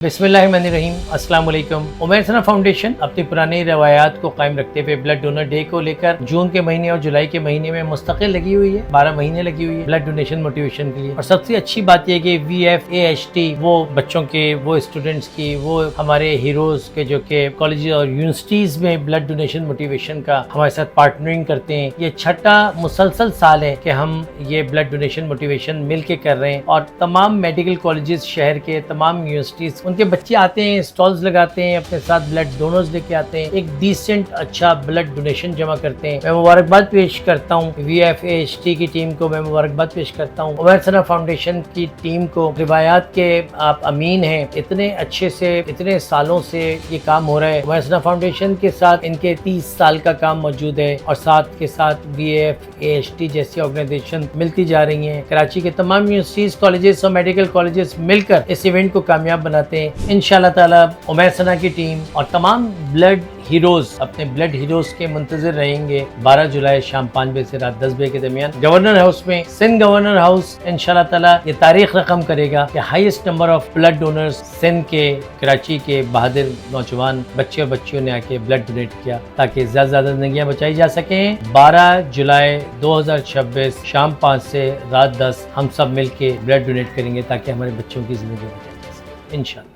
बिस्मिल्लाहिर्रहमानिर्रहीम अस्सलाम वालेकुम। उमैर सना फाउंडेशन अपनी पुरानी रवायात को कायम रखते हुए ब्लड डोनर डे को लेकर जून के महीने और जुलाई के महीने में मुस्तकिल लगी हुई है। 12 महीने लगी हुई है ब्लड डोनेशन मोटिवेशन के लिए। और सबसे अच्छी बात यह कि VFAHT वो बच्चों के, वो स्टूडेंट्स की, वो हमारे हीरोज के जो कि कॉलेज और यूनिवर्सिटीज में ब्लड डोनेशन मोटिवेशन का हमारे साथ पार्टनरिंग करते हैं। ये छठा मुसलसल साल है कि हम ये ब्लड डोनेशन मोटिवेशन मिल के कर रहे हैं और तमाम मेडिकल कॉलेजेस शहर के, तमाम यूनिवर्सिटीज, उनके बच्चे आते हैं, स्टॉल्स लगाते हैं, अपने साथ ब्लड डोनर्स लेके आते हैं, एक डिसेंट अच्छा ब्लड डोनेशन जमा करते हैं। मैं मुबारकबाद पेश करता हूँ VFAHT की टीम को, मैं मुबारकबाद पेश करता हूँ उमैर सना फाउंडेशन की टीम को। रिवायात के आप अमीन हैं, इतने अच्छे से इतने सालों से ये काम हो रहा है। उमैर सना फाउंडेशन के साथ इनके 30 साल का काम मौजूद है और साथ के साथ VFAHT जैसी ऑर्गेनाइजेशन मिलती जा रही हैं। कराची के तमाम यूनिवर्सिटीज, कॉलेजेस और मेडिकल कॉलेजेस मिलकर इस इवेंट को कामयाब बनाते हैं। इंशाअल्लाह ताला उमैर सना की टीम और तमाम ब्लड हीरोज अपने ब्लड हीरोज के मुंतजर रहेंगे 12 जुलाई शाम 5 बजे से रात 10 बजे के दरमियान गवर्नर हाउस में। सिंध गवर्नर हाउस इंशाअल्लाह ताला ये तारीख रकम करेगा कि highest number of blood donors Sindh के, कराची के बहादुर नौजवान बच्चे और बच्चियों ने आके ब्लड डोनेट किया ताकि ज्यादा जिंदगियां बचाई जा सकें। 12 जुलाई 2026 शाम 5 से रात 10 हम सब मिल के ब्लड डोनेट करेंगे ताकि हमारे बच्चों की जिंदगी बचाई जा सके इंशाअल्लाह।